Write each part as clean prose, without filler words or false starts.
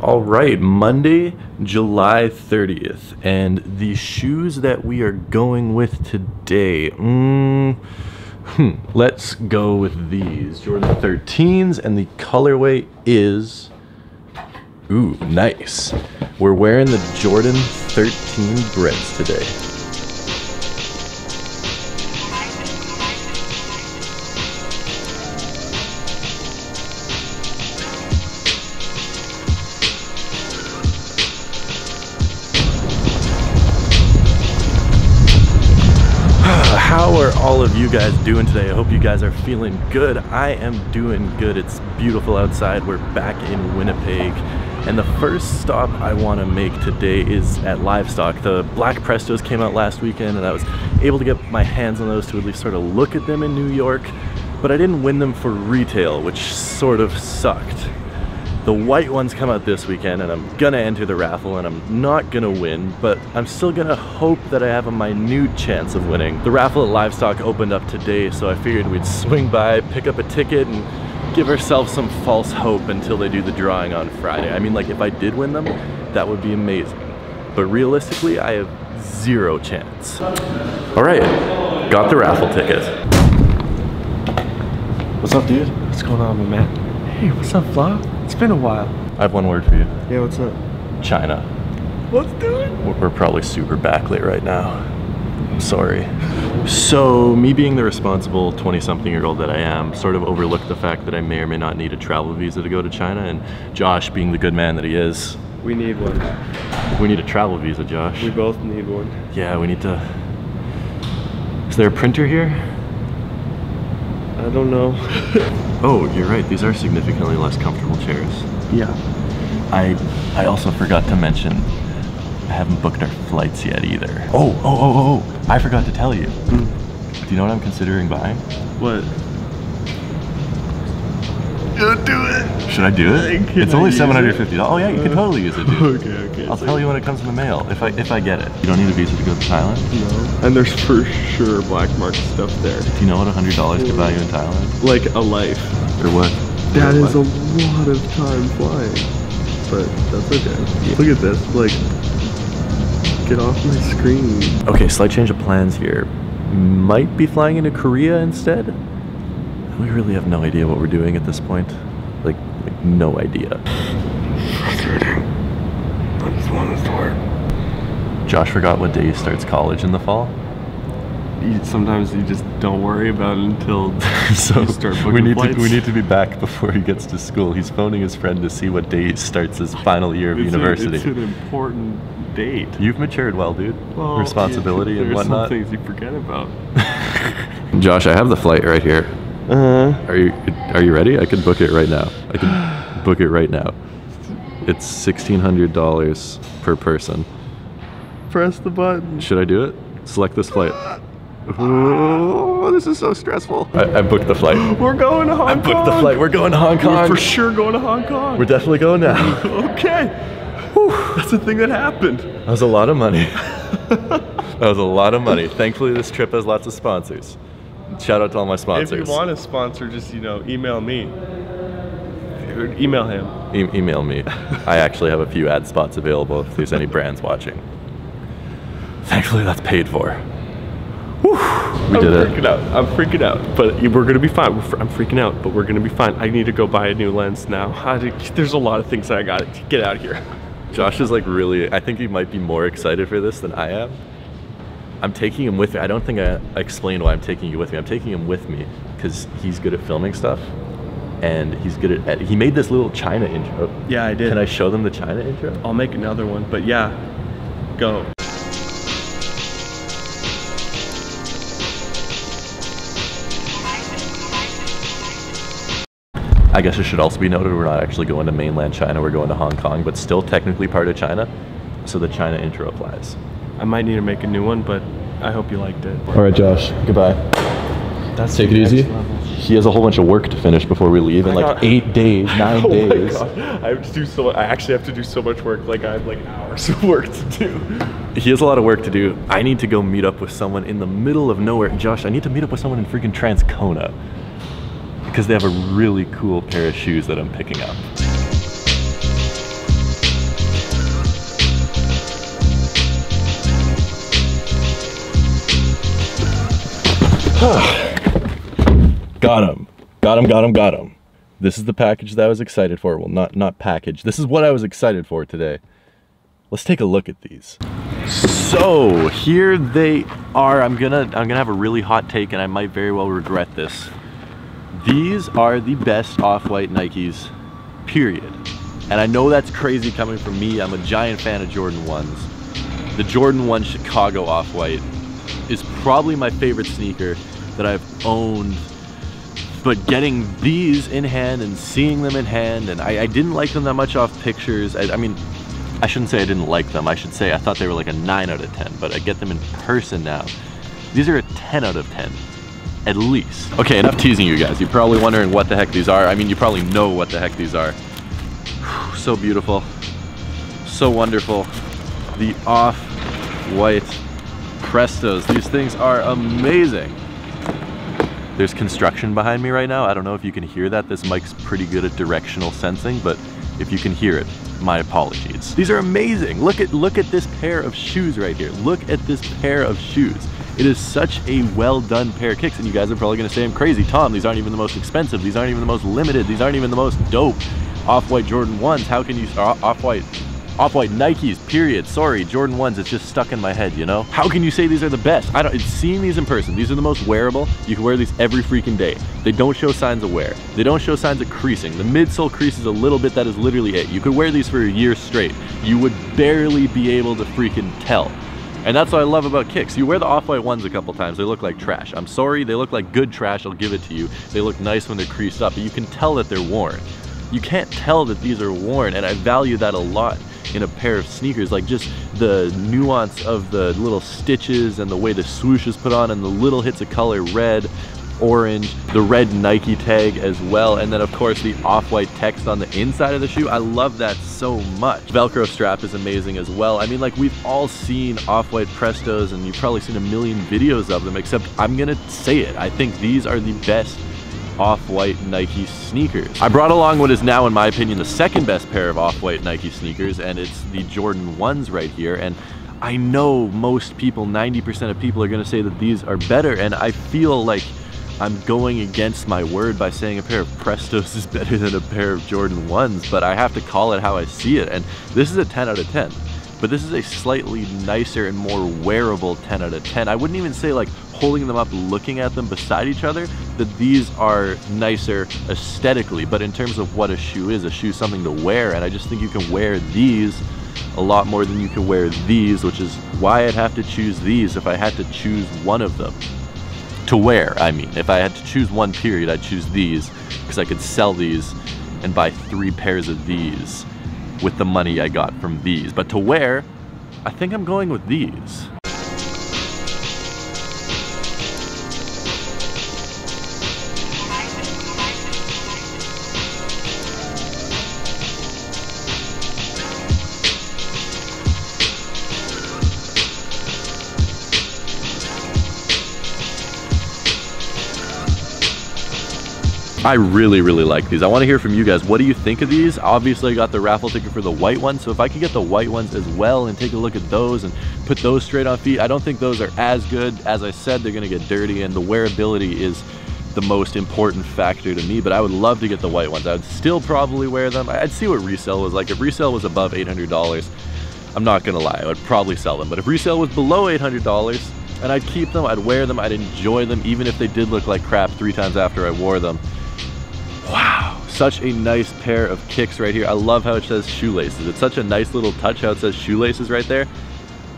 All right, Monday, July 30th, and the shoes that we are going with today, let's go with these Jordan 13s, and the colorway is, ooh, nice. We're wearing the Jordan 13 Breds today. How are all of you guys doing today? I hope you guys are feeling good. I am doing good. It's beautiful outside. We're back in Winnipeg. And the first stop I want to make today is at Livestock. The Black Prestos came out last weekend and I was able to get my hands on those to at least sort of look at them in New York. But I didn't win them for retail, which sort of sucked. The white ones come out this weekend and I'm gonna enter the raffle and I'm not gonna win, but I'm still gonna hope that I have a minute chance of winning. The raffle at Livestock opened up today, so I figured we'd swing by, pick up a ticket, and give ourselves some false hope until they do the drawing on Friday. I mean, like, if I did win them, that would be amazing. But realistically, I have zero chance. All right, got the raffle ticket. What's up, dude? What's going on, my man? Hey, what's up, vlog? It's been a while. I have one word for you. Yeah, what's up? China. Let's do it. We're probably super backlit right now. I'm sorry. So, me being the responsible 20-something-year-old that I am, sort of overlooked the fact that I may or may not need a travel visa to go to China, and Josh, being the good man that he is, We need one. we need a travel visa, Josh. We both need one. Yeah, we need to... Is there a printer here? I don't know. Oh, you're right. These are significantly less comfortable chairs. Yeah. I also forgot to mention, I haven't booked our flights yet either. Oh, I forgot to tell you. Do you know what I'm considering buying? What? Do it. Should I do it? It's only $750. Oh yeah, you can totally use it, dude. Okay. I'll tell you when it comes in the mail, if I get it. You don't need a visa to go to Thailand? No. And there's for sure black market stuff there. Do you know what $100 could buy you in Thailand? Like a life. Or what? That is a lot of time flying. But that's okay. Yeah. Look at this. Like, get off my screen. Okay, slight change of plans here. Might be flying into Korea instead? We really have no idea what we're doing at this point. Like no idea. Frustrating. I just want to start. Josh forgot what day he starts college in the fall. Sometimes you just don't worry about it until So you start booking flights. we need to be back before he gets to school. He's phoning his friend to see what day he starts his final year of university. It's an important date. You've matured well, dude. Well, Responsibility and whatnot. There's some things you forget about. Josh, I have the flight right here. Are you ready? I can book it right now. I can book it right now. It's $1,600 per person. Press the button. Should I do it? Select this flight. Oh, this is so stressful. I booked the flight. We're going to Hong Kong. I booked the flight. We're going to Hong Kong. We're for sure going to Hong Kong. We're definitely going now. Okay. Whew, that's the thing that happened. That was a lot of money. That was a lot of money. Thankfully, this trip has lots of sponsors. Shout out to all my sponsors. If you want a sponsor, just, email me. Or email him. Email me. I actually have a few ad spots available if there's any brands watching. Thankfully, that's paid for. Whew, we did it. I'm freaking out, but we're gonna be fine. I'm freaking out, but we're gonna be fine. I need to go buy a new lens now. There's a lot of things that I gotta get out of here. Josh is like really, I think he might be more excited for this than I am. I'm taking him with me. I don't think I explained why I'm taking you with me. I'm taking him with me because he's good at filming stuff and he's good at he made this little China intro. Yeah, I did. Can I show them the China intro? I'll make another one, but yeah, go. I guess it should also be noted we're not actually going to mainland China, we're going to Hong Kong, but still technically part of China, so the China intro applies. I might need to make a new one, but I hope you liked it. All right, Josh, goodbye. That's Take it easy. He has a whole bunch of work to finish before we leave in like 8 days, 9 days. Oh my God. I have to do so. I actually have to do so much work. Like I have like hours of work to do. He has a lot of work to do. I need to go meet up with someone in the middle of nowhere. Josh, I need to meet up with someone in freaking Transcona because they have a really cool pair of shoes that I'm picking up. Got him. Got him. This is the package that I was excited for. Well, not package. This is what I was excited for today. Let's take a look at these. So here they are. I'm gonna have a really hot take, and I might very well regret this. These are the best off-white Nikes, period. And I know that's crazy coming from me. I'm a giant fan of Jordan 1s. The Jordan 1 Chicago off-white is probably my favorite sneaker that I've owned. But getting these in hand and seeing them in hand, and I didn't like them that much off pictures. I mean, I shouldn't say I didn't like them. I should say I thought they were like a 9 out of 10, but I get them in person now. These are a 10 out of 10, at least. Okay, enough teasing you guys. You're probably wondering what the heck these are. I mean, you probably know what the heck these are. So beautiful, so wonderful. The off-white Prestos. These things are amazing. There's construction behind me right now. I don't know if you can hear that. This mic's pretty good at directional sensing, but if you can hear it, my apologies. These are amazing. Look at this pair of shoes right here. Look at this pair of shoes. It is such a well done pair of kicks, and you guys are probably gonna say I'm crazy. Tom, these aren't even the most expensive. These aren't even the most limited. These aren't even the most dope off-white Jordan 1s. How can you, off-white Nikes, period. Sorry, Jordan 1s, it's just stuck in my head, you know? How can you say these are the best? It's seeing these in person. These are the most wearable. You can wear these every freaking day. They don't show signs of wear. They don't show signs of creasing. The midsole creases a little bit, that is literally it. You could wear these for a year straight. You would barely be able to freaking tell. And that's what I love about kicks. You wear the off-white ones a couple times, they look like trash. I'm sorry, they look like good trash, I'll give it to you. They look nice when they're creased up, but you can tell that they're worn. You can't tell that these are worn, and I value that a lot in a pair of sneakers. Like just the nuance of the little stitches and the way the swoosh is put on and the little hits of color, red, orange, the red Nike tag as well, and then of course the off-white text on the inside of the shoe. I love that so much. Velcro strap is amazing as well. I mean, like, we've all seen off-white Prestos and you've probably seen a million videos of them, except I'm gonna say it, I think these are the best off-white Nike sneakers. I brought along what is now, in my opinion, the second best pair of off-white Nike sneakers, and it's the Jordan 1s right here. And I know most people, 90% of people, are gonna say that these are better, and I feel like I'm going against my word by saying a pair of Prestos is better than a pair of Jordan 1s, but I have to call it how I see it. And this is a 10 out of 10. But this is a slightly nicer and more wearable 10 out of 10. I wouldn't even say, like, holding them up, looking at them beside each other, that these are nicer aesthetically, but in terms of what a shoe is something to wear, and I just think you can wear these a lot more than you can wear these, which is why I'd have to choose these if I had to choose one of them. To wear, I mean. If I had to choose one period, I'd choose these, because I could sell these and buy 3 pairs of these with the money I got from these. But to wear, I think I'm going with these. I really like these. I want to hear from you guys. What do you think of these? Obviously I got the raffle ticket for the white ones, so if I could get the white ones as well and take a look at those and put those straight on feet. I don't think those are as good. As I said, they're gonna get dirty, and the wearability is the most important factor to me, but I would love to get the white ones. I would still probably wear them. I'd see what resale was like. If resale was above $800, I'm not gonna lie, I would probably sell them. But if resale was below $800, and I'd keep them, I'd wear them, I'd enjoy them, even if they did look like crap 3 times after I wore them. Wow, such a nice pair of kicks right here. I love how it says shoelaces. It's such a nice little touch how it says shoelaces right there,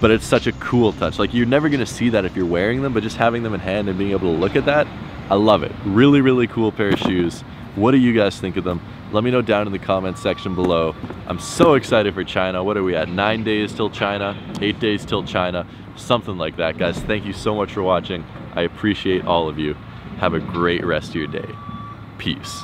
but it's such a cool touch. Like, you're never gonna see that if you're wearing them, but just having them in hand and being able to look at that, I love it. Really cool pair of shoes. What do you guys think of them? Let me know down in the comments section below. I'm so excited for China. What are we at? 9 days till China, 8 days till China, something like that, guys. Thank you so much for watching. I appreciate all of you. Have a great rest of your day. Peace.